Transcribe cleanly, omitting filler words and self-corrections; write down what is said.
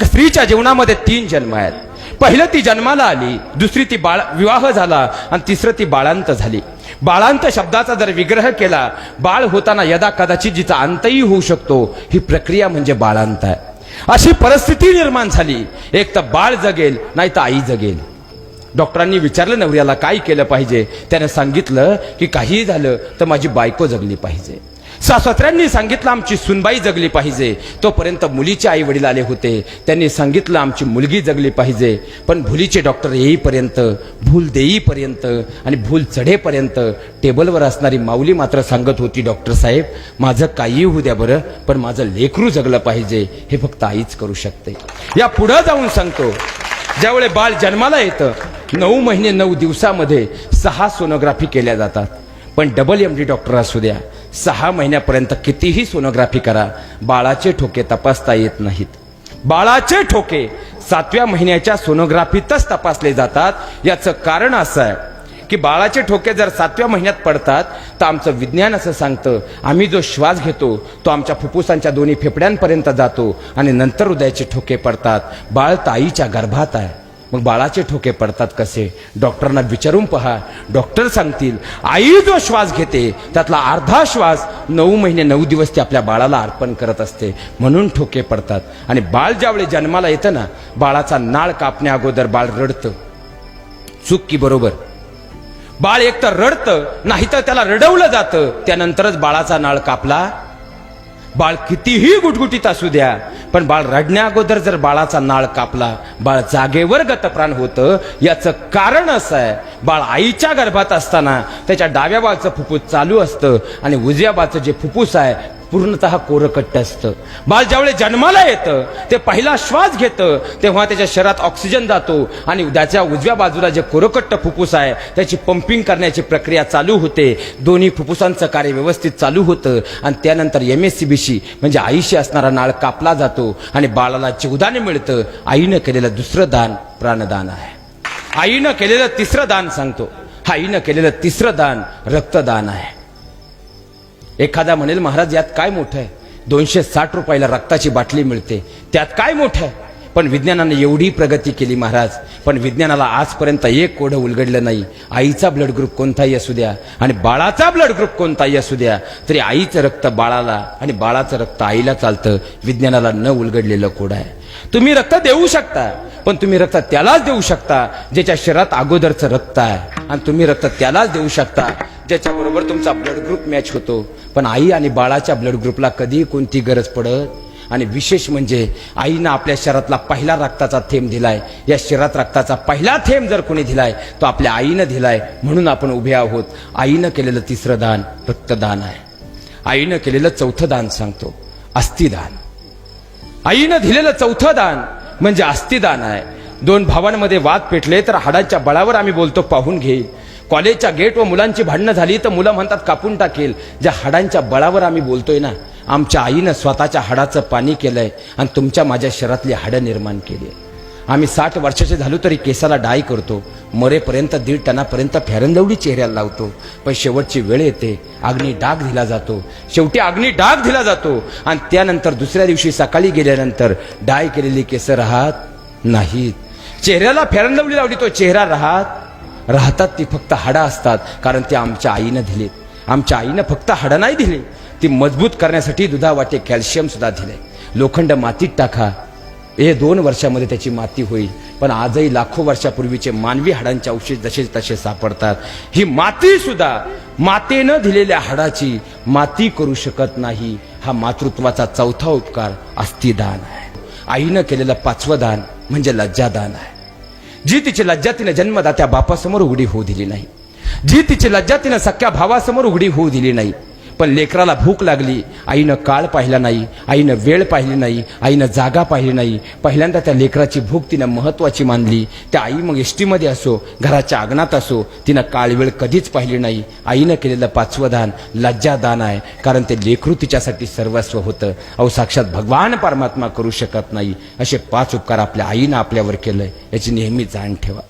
एक स्त्रीच्या जीवनामध्ये 3 जन्म आहेत. पहिलं ती जन्माला आली, दुसरी ती विवाह झाला आणि तिसरं ती बाळांत झाली. बाळांत शब्दाचा जर विग्रह केला, बाळ होताना यदा कदाचित जिचा अंतही होऊ शकतो, ही प्रक्रिया म्हणजे बाळांत आहे. अशी परिस्थिती निर्माण झाली, एक तर बाळ जगेल नाही तर आई जगेल. डॉक्टरांनी विचारलं नवऱ्याला काय केलं पाहिजे. त्यानं सांगितलं की काही झालं तर माझी बायको जगली पाहिजे. सासऱ्यांनी सांगितलं आमची सुनबाई जगली पाहिजे. तोपर्यंत मुलीचे आई वडील आले होते, त्यांनी सांगितलं आमची मुलगी जगली पाहिजे. पण भुलीचे डॉक्टर येईपर्यंत, भूल देईपर्यंत आणि भूल चढेपर्यंत टेबलवर असणारी माऊली मात्र सांगत होती, डॉक्टर साहेब माझं काही होऊ द्या बरं, पण माझं लेकरू जगलं पाहिजे, हे फक्त आईच करू शकते. या पुढं जाऊन सांगतो, ज्यावेळी बाळ जन्माला येतं 9 महिने 9 दिवसामध्ये 6 सोनोग्राफी केल्या जातात. पण डबल MD डॉक्टर असू द्या, 6 महिन्यापर्यंत कितीही सोनोग्राफी करा, बाळाचे ठोके तपासता येत नाहीत. बाळाचे ठोके 7व्या महिन्याच्या सोनोग्राफीतच तपासले जातात. याचं कारण असं आहे की बाळाचे ठोके जर 7व्या महिन्यात पडतात तर आमचं विज्ञान असं सांगतं, आम्ही जो श्वास घेतो तो आमच्या फुफ्फुसांच्या दोन्ही फेफड्यांपर्यंत जातो आणि नंतर हृदयाचे ठोके पडतात. बाळ ताईच्या गर्भात आहे, मग बाळाचे ठोके पडतात कसे? डॉक्टरांना विचारून पहा, डॉक्टर सांगतील आई जो श्वास घेते त्यातला अर्धा श्वास 9 महिने 9 दिवस ती आपल्या बाळाला अर्पण करत असते, म्हणून ठोके पडतात. आणि बाळ ज्यावेळी जन्माला येतं ना, बाळाचा नाळ कापण्या अगोदर बाळ रडतं. चूक की बरोबर? बाळ एक तर रडतं, नाही तर त्याला रडवलं जातं, त्यानंतरच बाळाचा नाळ कापला. बाळ कितीही गुटगुटीत असू द्या, पण बाळ रडण्या अगोदर जर बाळाचा नाळ कापला, बाळ जागेवर गतप्राण होतं. याचं कारण असं आहे, बाळ आईच्या गर्भात असताना त्याच्या डाव्या बाळचं फुफ्फुस चालू असतं आणि उजव्या बाळचं जे फुफ्फुस आहे पूर्णतः कोरकट्ट असतं. बाळ ज्यावेळी जन्माला येतं ते पहिला श्वास घेतं, तेव्हा त्याच्या शरीरात ऑक्सिजन जातो आणि त्याच्या उजव्या बाजूला जे कोरकट्ट फुफ्फुस आहे त्याची पंपिंग करण्याची प्रक्रिया चालू होते. दोन्ही फुफ्फुसांचं कार्य व्यवस्थित चालू होतं आणि त्यानंतर MSCBशी म्हणजे आईशी असणारा नाळ कापला जातो आणि बाळाला जीवदान मिळतं. आईनं केलेलं दुसरं दान प्राणदान आहे. आईनं केलेलं तिसरं दान सांगतो, आईनं केलेलं तिसरं दान रक्तदान आहे. एखादा म्हणेल महाराज यात काय मोठं आहे, 260 रुपयाला रक्ताची बाटली मिळते, त्यात काय मोठं आहे? पण विज्ञानाने एवढी प्रगती केली महाराज, पण विज्ञानाला आजपर्यंत एक कोडं उलगडलं नाही. आईचा ब्लड ग्रुप कोणताही असू द्या आणि बाळाचा ब्लड ग्रुप कोणताही असू द्या, तरी आईचं रक्त बाळाला आणि बाळाचं रक्त आईला चालतं. विज्ञानाला न उलगडलेलं कोड आहे. तुम्ही रक्त देऊ शकता, पण तुम्ही रक्त त्यालाच देऊ शकता ज्याच्या शरीरात अगोदरचं रक्त आहे, आणि तुम्ही रक्त त्यालाच देऊ शकता ज्याच्याबरोबर तुमचा ब्लड ग्रुप मॅच होतो. पण आई आणि बाळाच्या ब्लड ग्रुपला कधी कोणती गरज पडत. आणि विशेष म्हणजे आईनं आपल्या शरीरातला पहिला रक्ताचा थेंब दिलाय. या शरीरात रक्ताचा पहिला थेंब जर कोणी दिलाय तो आपल्या आईनं दिलाय, म्हणून आपण उभे आहोत. आईनं केलेलं तिसरं दान रक्तदान आहे. आईनं केलेलं चौथं दान सांगतो, अस्थिदान. आईनं दिलेलं चौथं दान म्हणजे अस्थिदान आहे. 2 भावांमध्ये वाद पेटले तर हाडांच्या बळावर आम्ही बोलतो पाहून घेईल. कॉलेजच्या गेट व मुलांची भांडणं झाली तर मुलं म्हणतात कापून टाकेल. ज्या हाडांच्या बळावर आम्ही बोलतोय ना, आमच्या आईनं स्वतःच्या हाडाचं पाणी केलंय आणि तुमच्या माझ्या शरीरातली हाडं निर्माण केली. आम्ही 60 वर्षाचे झालो तरी केसाला डाय करतो, मरेपर्यंत 1.5 टनापर्यंत फेरनलवली चेहऱ्याला लावतो. पण शेवटची वेळ येते, अग्नी डाग दिला जातो. शेवटी अग्नी डाग दिला जातो आणि त्यानंतर दुसऱ्या दिवशी सकाळी गेल्यानंतर डाय केलेली केस राहत नाहीत. चेहऱ्याला फेरनलवली लावली तो चेहरा राहतात. ती फक्त हाडं असतात, कारण ते आमच्या आईनं दिले. आमच्या आईनं फक्त हाडं नाही दिले, ती मजबूत करण्यासाठी दुधावाटे कॅल्शियम सुद्धा दिले. लोखंड मातीत टाका, हे 2 वर्षामध्ये त्याची माती होईल. पण आजही लाखो वर्षापूर्वीचे मानवी हाडांचे अवशेष जसे तसे सापडतात. ही माती सुद्धा मातेनं दिलेल्या हाडाची माती करू शकत नाही. हा मातृत्वाचा चौथा उपकार अस्थिदान आहे. आईनं केलेलं 5वं दान म्हणजे लज्जादान आहे. जी तिची लज्जा तिने जन्मदात्या बापासमोर उघडी होऊ दिली नाही, जी तिची लज्जा तिने सख्या भावासमोर उघडी होऊ दिली नाही. पण लेकराला भूक लागली, आईनं काळ पाहिला नाही, आईनं वेळ पाहिली नाही, आईनं जागा पाहिली नाही. पहिल्यांदा त्या लेकराची भूक तिनं महत्वाची मानली. त्या आई मग एसटीमध्ये असो, घराच्या अंगणात असो, तिनं काळ वेळ कधीच पाहिली नाही. आईनं केलेलं 5वं दान लज्जादान आहे, कारण ते लेकरू तिच्यासाठी सर्वस्व होतं. अहो साक्षात भगवान परमात्मा करू शकत नाही. असे 5 उपकार आपल्या आईनं आपल्यावर केलंय, याची नेहमी जाण ठेवा.